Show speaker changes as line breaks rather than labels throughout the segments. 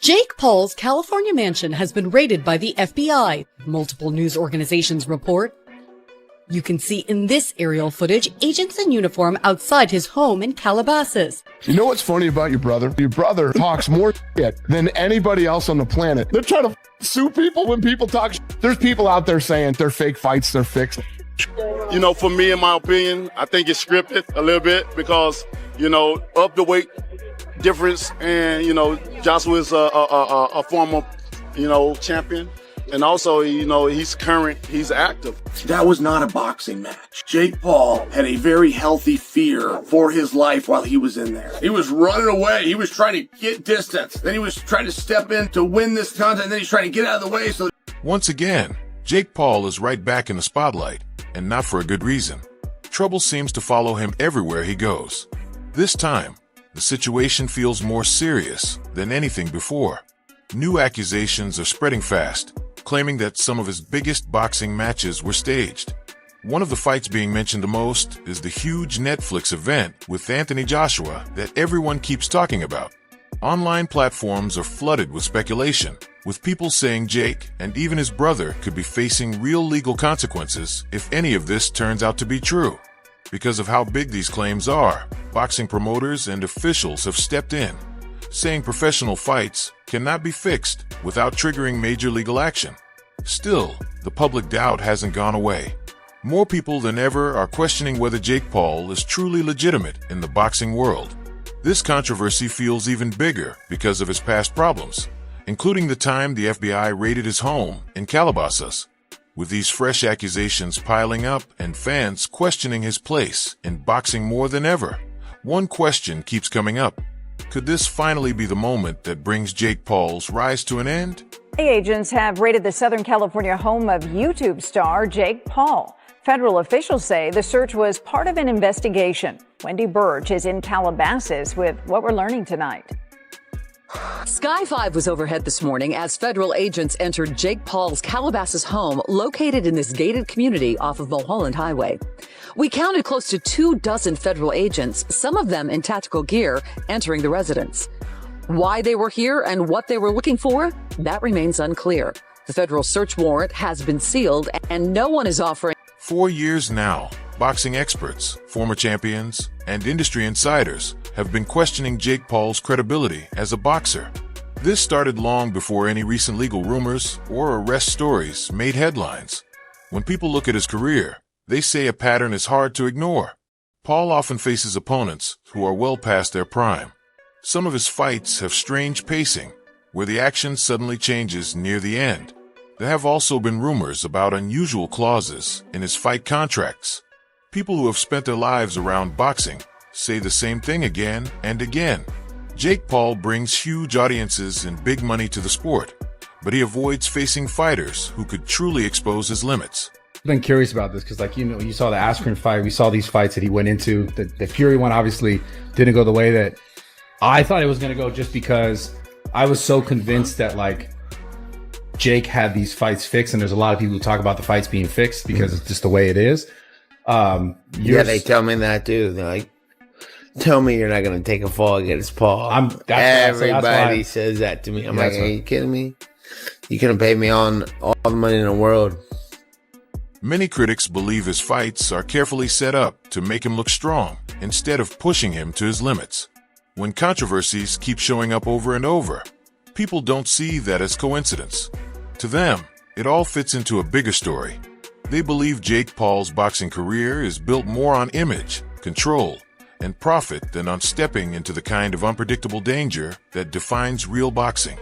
Jake Paul's California mansion has been raided by the FBI, multiple news organizations report. You can see in this aerial footage agents in uniform outside his home in Calabasas.
You know what's funny about your brother? Your brother talks more shit than anybody else on the planet. They're trying to sue people when people talk shit. There's people out there saying they're fake fights, they're fixed.
You know, for me, in my opinion, I think it's scripted a little bit because, you know, of the weight difference, and, you know, Joshua's a former, you know, champion. And also, you know, he's current, he's active.
That was not a boxing match. Jake Paul had a very healthy fear for his life while he was in there. He was running away. He was trying to get distance. Then he was trying to step in to win this contest. And then he's trying to get out of the way. So
once again, Jake Paul is right back in the spotlight, and not for a good reason. Trouble seems to follow him everywhere he goes. This time, the situation feels more serious than anything before. New accusations are spreading fast, claiming that some of his biggest boxing matches were staged. One of the fights being mentioned the most is the huge Netflix event with Anthony Joshua that everyone keeps talking about. Online platforms are flooded with speculation, with people saying Jake and even his brother could be facing real legal consequences if any of this turns out to be true. Because of how big these claims are, boxing promoters and officials have stepped in, saying professional fights cannot be fixed without triggering major legal action. Still, the public doubt hasn't gone away. More people than ever are questioning whether Jake Paul is truly legitimate in the boxing world. This controversy feels even bigger because of his past problems, including the time the FBI raided his home in Calabasas. With these fresh accusations piling up and fans questioning his place in boxing more than ever, one question keeps coming up. Could this finally be the moment that brings Jake Paul's rise to an end?
Agents have raided the Southern California home of YouTube star Jake Paul. Federal officials say the search was part of an investigation. Wendy Burge is in Calabasas with what we're learning tonight.
Sky 5 was overhead this morning as federal agents entered Jake Paul's Calabasas home located in this gated community off of Mulholland Highway. We counted close to 24 federal agents, some of them in tactical gear, entering the residence. Why they were here and what they were looking for, that remains unclear. The federal search warrant has been sealed and no one is offering.
4 years now, boxing experts, former champions, and industry insiders have been questioning Jake Paul's credibility as a boxer. This started long before any recent legal rumors or arrest stories made headlines. When people look at his career, they say a pattern is hard to ignore. Paul often faces opponents who are well past their prime. Some of his fights have strange pacing, where the action suddenly changes near the end. There have also been rumors about unusual clauses in his fight contracts. People who have spent their lives around boxing say the same thing again and again. Jake Paul brings huge audiences and big money to the sport, but he avoids facing fighters who could truly expose his limits.
I've been curious about this because, like, you know, you saw the Askren fight, we saw these fights that he went into. The Fury one obviously didn't go the way that I thought it was going to go, just because I was so convinced that, like, Jake had these fights fixed, and there's a lot of people who talk about the fights being fixed because it's just the way it is.
Yeah, they tell me that too. They're like, tell me you're not going to take a fall against Paul. Everybody says that to me. I'm like, are you kidding me? You could have paid me on all the money in the world.
Many critics believe his fights are carefully set up to make him look strong instead of pushing him to his limits. When controversies keep showing up over and over, people don't see that as coincidence. To them, it all fits into a bigger story. They believe Jake Paul's boxing career is built more on image, control, and profit than on stepping into the kind of unpredictable danger that defines real boxing.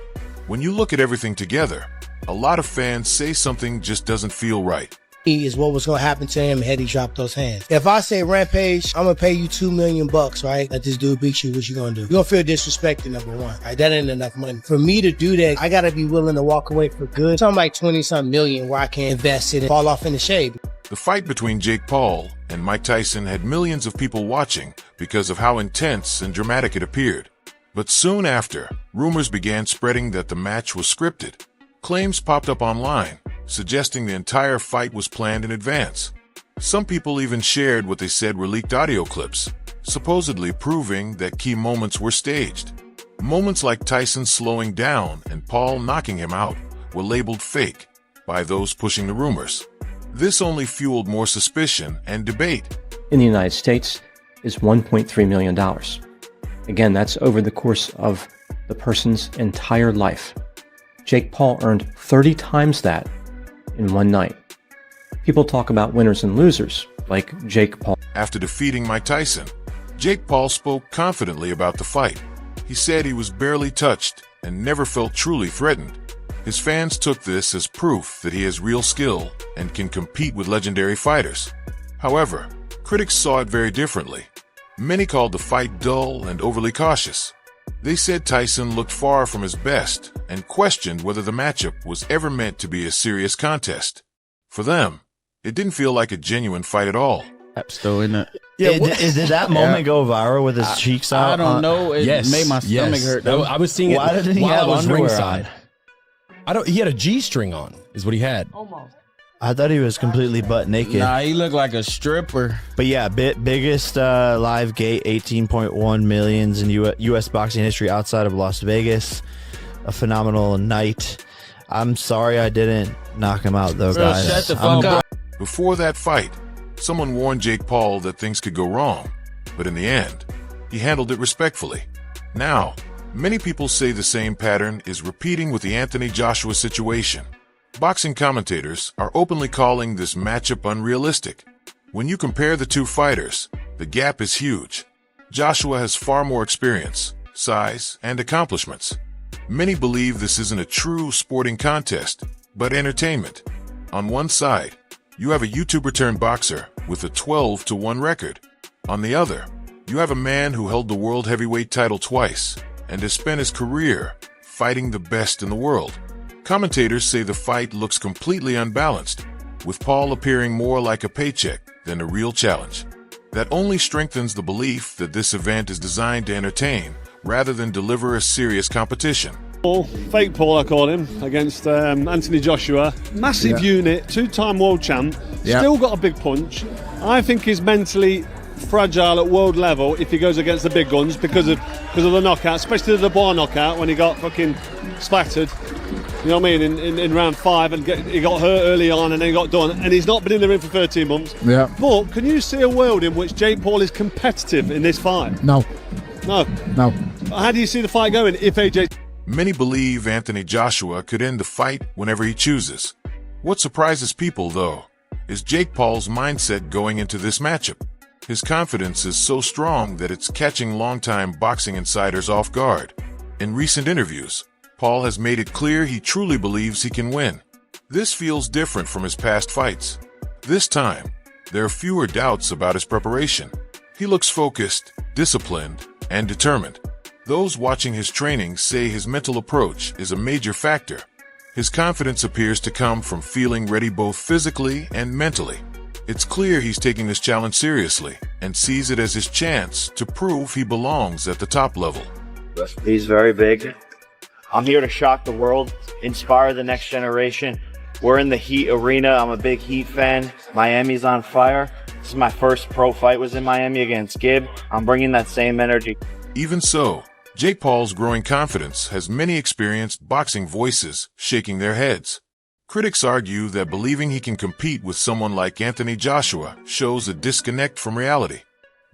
When you look at everything together, a lot of fans say something just doesn't feel right.
Is what was going to happen to him had he dropped those hands. If I say, Rampage, I'm going to pay you $2 million, right? Let this dude beat you, what you going to do? You're going to feel disrespected, number one. Right? That ain't enough money. For me to do that, I got to be willing to walk away for good. Something like 20-something million where I can invest it and fall off in the shade.
The fight between Jake Paul and Mike Tyson had millions of people watching because of how intense and dramatic it appeared. But soon after, rumors began spreading that the match was scripted. Claims popped up online, suggesting the entire fight was planned in advance. Some people even shared what they said were leaked audio clips, supposedly proving that key moments were staged. Moments like Tyson slowing down and Paul knocking him out were labeled fake by those pushing the rumors. This only fueled more suspicion and debate.
In the United States is $1.3 million. Again, that's over the course of the person's entire life. Jake Paul earned 30 times that in one night. People talk about winners and losers, like Jake Paul.
After defeating Mike Tyson, Jake Paul spoke confidently about the fight. He said he was barely touched and never felt truly threatened. His fans took this as proof that he has real skill and can compete with legendary fighters. However, critics saw it very differently. Many called the fight dull and overly cautious. They said Tyson looked far from his best and questioned whether the matchup was ever meant to be a serious contest. For them, it didn't feel like a genuine fight at all.
Still, isn't it?
Yeah, did that moment go viral with his cheeks out?
I don't know. It made my stomach hurt.
I was seeing it
Why didn't he
while
have
I was
underwear
ringside. He had a G-string on, is what he had.
Almost.
I thought he was completely butt naked.
Nah, he looked like a stripper.
But yeah, biggest live gate, 18.1 millions in U.S. boxing history outside of Las Vegas. A phenomenal night. I'm sorry I didn't knock him out, though, guys.
Shut the fuck up.
Before that fight, someone warned Jake Paul that things could go wrong, but in the end, he handled it respectfully. Now, many people say the same pattern is repeating with the Anthony Joshua situation. Boxing commentators are openly calling this matchup unrealistic. When you compare the two fighters, the gap is huge. Joshua has far more experience, size, and accomplishments. Many believe this isn't a true sporting contest, but entertainment. On one side, you have a YouTuber turned boxer with a 12-1 record. On the other, you have a man who held the world heavyweight title twice and has spent his career fighting the best in the world. Commentators say the fight looks completely unbalanced, with Paul appearing more like a paycheck than a real challenge. That only strengthens the belief that this event is designed to entertain rather than deliver a serious competition.
Fake Paul, I call him, against Anthony Joshua. Massive unit, two-time world champ, still got a big punch. I think he's mentally fragile at world level if he goes against the big guns because of the knockout, especially the bar knockout when he got fucking splattered. You know what I mean? In round 5, and he got hurt early on and then got done. And he's not been in the ring for 13 months.
Yeah.
But can you see a world in which Jake Paul is competitive in this fight?
No.
No. How do you see the fight going if AJ...
Many believe Anthony Joshua could end the fight whenever he chooses. What surprises people, though, is Jake Paul's mindset going into this matchup. His confidence is so strong that it's catching longtime boxing insiders off guard. In recent interviews, Paul has made it clear he truly believes he can win. This feels different from his past fights. This time, there are fewer doubts about his preparation. He looks focused, disciplined, and determined. Those watching his training say his mental approach is a major factor. His confidence appears to come from feeling ready both physically and mentally. It's clear he's taking this challenge seriously and sees it as his chance to prove he belongs at the top level.
He's very big. I'm here to shock the world, inspire the next generation. We're in the Heat arena. I'm a big Heat fan. Miami's on fire. This is my first pro fight, was in Miami against Gibb. I'm bringing that same energy.
Even so, Jake Paul's growing confidence has many experienced boxing voices shaking their heads. Critics argue that believing he can compete with someone like Anthony Joshua shows a disconnect from reality.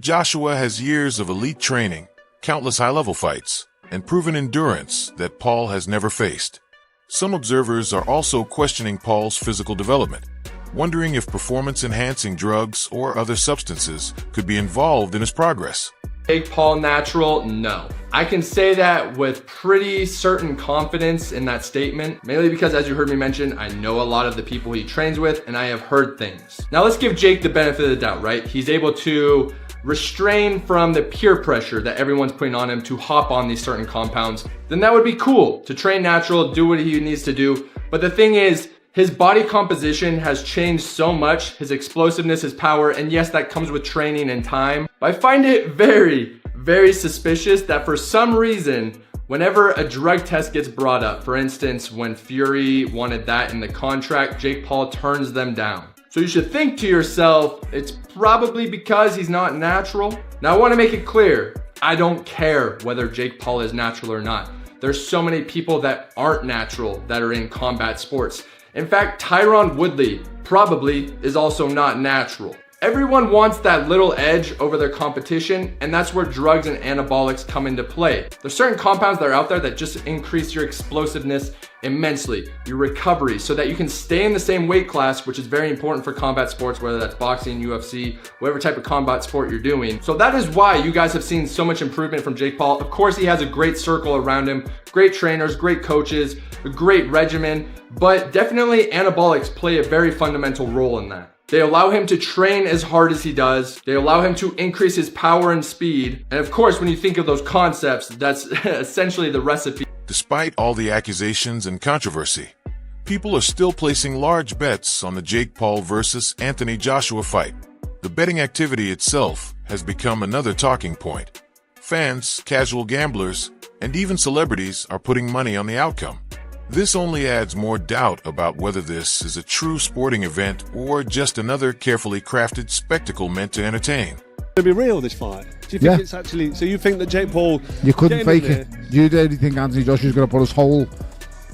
Joshua has years of elite training, countless high-level fights, and proven endurance that Paul has never faced. Some observers are also questioning Paul's physical development, wondering if performance-enhancing drugs or other substances could be involved in his progress.
Jake Paul natural? No. I can say that with pretty certain confidence in that statement, mainly because, as you heard me mention, I know a lot of the people he trains with and I have heard things. Now let's give Jake the benefit of the doubt, right? He's able to restrain from the peer pressure that everyone's putting on him to hop on these certain compounds. Then that would be cool to train natural, do what he needs to do. But the thing is, his body composition has changed so much, his explosiveness, his power, and yes, that comes with training and time. But I find it very, very suspicious that for some reason, whenever a drug test gets brought up, for instance, when Fury wanted that in the contract, Jake Paul turns them down. So you should think to yourself, it's probably because he's not natural. Now I want to make it clear, I don't care whether Jake Paul is natural or not. There's so many people that aren't natural that are in combat sports. In fact, Tyron Woodley probably is also not natural. Everyone wants that little edge over their competition, and that's where drugs and anabolics come into play. There's certain compounds that are out there that just increase your explosiveness immensely, your recovery, so that you can stay in the same weight class, which is very important for combat sports, whether that's boxing, UFC, whatever type of combat sport you're doing. So that is why you guys have seen so much improvement from Jake Paul. Of course, he has a great circle around him, great trainers, great coaches, a great regimen, but definitely anabolics play a very fundamental role in that. They allow him to train as hard as he does. They allow him to increase his power and speed. And of course, when you think of those concepts, that's essentially the recipe.
Despite all the accusations and controversy, people are still placing large bets on the Jake Paul versus Anthony Joshua fight. The betting activity itself has become another talking point. Fans, casual gamblers, and even celebrities are putting money on the outcome. This only adds more doubt about whether this is a true sporting event or just another carefully crafted spectacle meant to entertain.
It'll be real, this fight. Do you think it's actually... So you think that Jake Paul...
You couldn't fake it. You really think Anthony Joshua's going to put his whole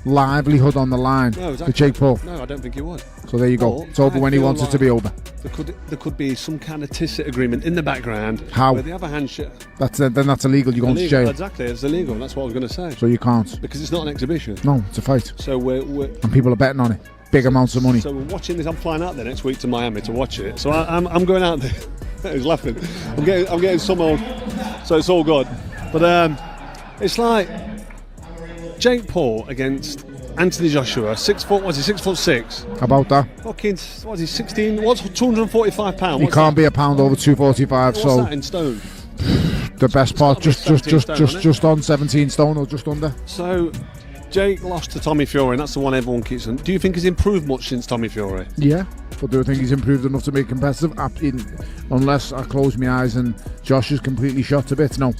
livelihood on the line for Jake Paul?
No, I don't think he would.
So there you go. It's over when he wants it to be over.
There could be some kind of tacit agreement in the background.
How?
Where they have a handshake.
Then that's illegal. You're going to jail.
Exactly, it's illegal. That's what I was going to say.
So you can't.
Because it's not an exhibition.
No, it's a fight.
So we're
and people are betting on it. Big amounts of money.
So we're watching this. I'm flying out there next week to Miami to watch it. So I'm going out there. He's laughing. I'm getting some old. So it's all good. But it's like Jake Paul against Anthony Joshua, 6 foot. Was he 6'6"?
About that.
Fucking. What is he? 16. What's 245 pounds?
He can't be a pound over 245.
What's
so
that in stone?
The best part, just on 17 stone or just under.
So Jake lost to Tommy Fury, and that's the one everyone keeps on. Do you think he's improved much since Tommy Fury?
Yeah, but do I think he's improved enough to be competitive? Unless I close my eyes and Josh is completely shot to bits, no.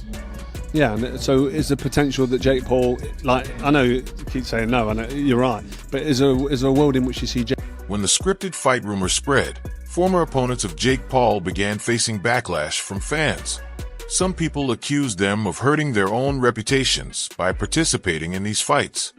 Yeah, and so is the potential that Jake Paul, like, I know you keep saying no, I know you're right, but is there a world in which you see Jake?
When the scripted fight rumors spread, former opponents of Jake Paul began facing backlash from fans. Some people accused them of hurting their own reputations by participating in these fights.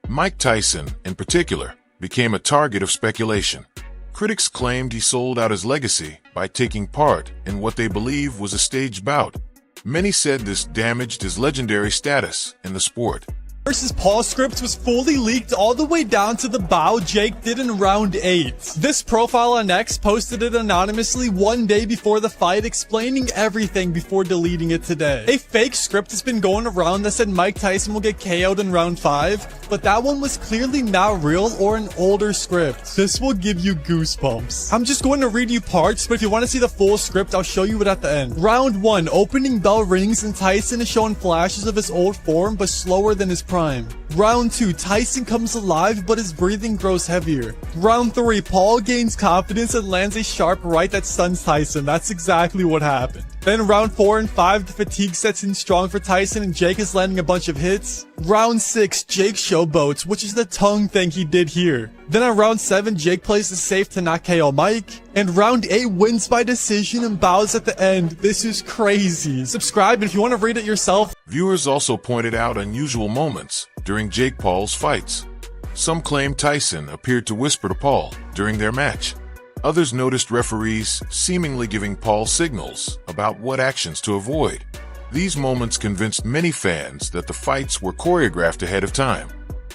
Mike Tyson, in particular, became a target of speculation. Critics claimed he sold out his legacy by taking part in what they believe was a staged bout. Many said this damaged his legendary status in the sport.
Versus Paul script was fully leaked all the way down to the bow Jake did in round 8. This profile on X posted it anonymously one day before the fight, explaining everything before deleting it today. A fake script has been going around that said Mike Tyson will get KO'd in round 5, but that one was clearly not real or an older script. This will give you goosebumps. I'm just going to read you parts, but if you want to see the full script, I'll show you it at the end. Round 1, opening bell rings and Tyson is showing flashes of his old form, but slower than his prime. Round 2, Tyson comes alive, but his breathing grows heavier. Round 3, Paul gains confidence and lands a sharp right that stuns Tyson. That's exactly what happened. Then round 4 and 5, the fatigue sets in strong for Tyson and Jake is landing a bunch of hits. Round 6, Jake showboats, which is the tongue thing he did here. Then on round 7, Jake plays it safe to not KO Mike. And round 8 wins by decision and bows at the end. This is crazy. Subscribe if you want to read it yourself.
Viewers also pointed out unusual moments during Jake Paul's fights. Some claim Tyson appeared to whisper to Paul during their match. Others noticed referees seemingly giving Paul signals about what actions to avoid. These moments convinced many fans that the fights were choreographed ahead of time.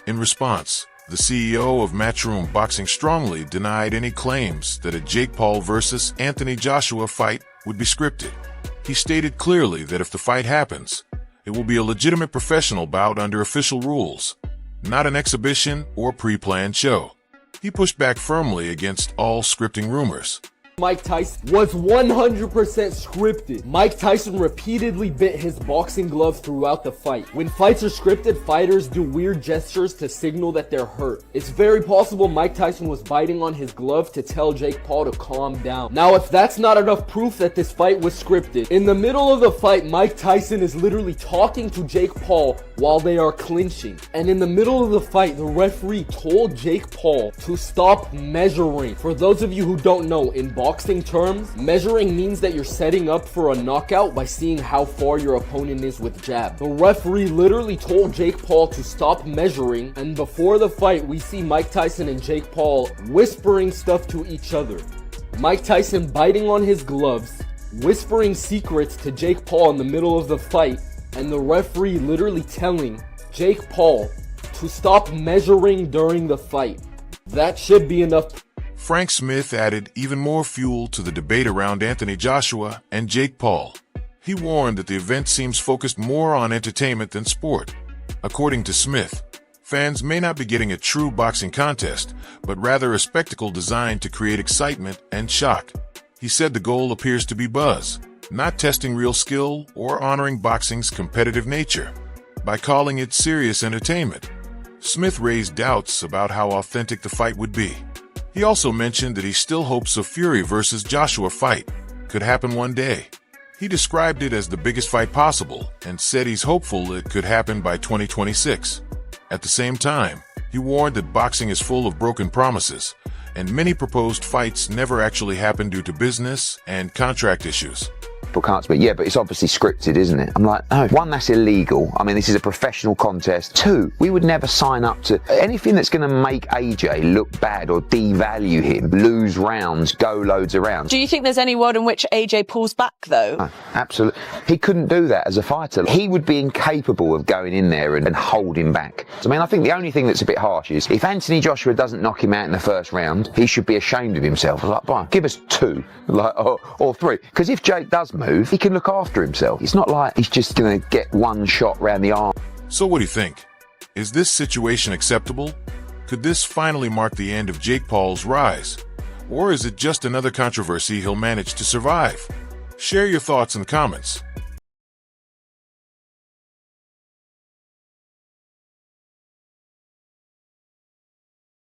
In response, the CEO of Matchroom Boxing strongly denied any claims that a Jake Paul versus Anthony Joshua fight would be scripted. He stated clearly that if the fight happens, it will be a legitimate professional bout under official rules, not an exhibition or pre-planned show. He pushed back firmly against all scripting rumors.
Mike Tyson was 100% scripted. Mike Tyson repeatedly bit his boxing glove throughout the fight. When fights are scripted, fighters do weird gestures to signal that they're hurt. It's very possible Mike Tyson was biting on his glove to tell Jake Paul to calm down. Now, if that's not enough proof that this fight was scripted, in the middle of the fight, Mike Tyson is literally talking to Jake Paul while they are clinching. And in the middle of the fight, the referee told Jake Paul to stop measuring. For those of you who don't know, in boxing terms, measuring means that you're setting up for a knockout by seeing how far your opponent is with jab. The referee literally told Jake Paul to stop measuring, and before the fight, we see Mike Tyson and Jake Paul whispering stuff to each other. Mike Tyson biting on his gloves, whispering secrets to Jake Paul in the middle of the fight, and the referee literally telling Jake Paul to stop measuring during the fight. That should be enough.
Frank Smith added even more fuel to the debate around Anthony Joshua and Jake Paul. He warned that the event seems focused more on entertainment than sport. According to Smith, fans may not be getting a true boxing contest, but rather a spectacle designed to create excitement and shock. He said the goal appears to be buzz, not testing real skill or honoring boxing's competitive nature. By calling it serious entertainment, Smith raised doubts about how authentic the fight would be. He also mentioned that he still hopes a Fury versus Joshua fight could happen one day. He described it as the biggest fight possible and said he's hopeful it could happen by 2026. At the same time, he warned that boxing is full of broken promises, and many proposed fights never actually happen due to business and contract issues.
Can't speak. Yeah, but it's obviously scripted, isn't it? I'm like, no. One, that's illegal. I mean, this is a professional contest. Two, we would never sign up to anything that's going to make AJ look bad or devalue him, lose rounds, go loads of rounds.
Do you think there's any world in which AJ pulls back, though?
No, absolutely. He couldn't do that as a fighter. He would be incapable of going in there and holding back. I mean, I think the only thing that's a bit harsh is if Anthony Joshua doesn't knock him out in the first round, he should be ashamed of himself. Like, Brian, give us two, or three. Because if Jake does move, he can look after himself. It's not like he's just going to get one shot round the arm.
So what do you think? Is this situation acceptable? Could this finally mark the end of Jake Paul's rise? Or is it just another controversy he'll manage to survive? Share your thoughts in the comments.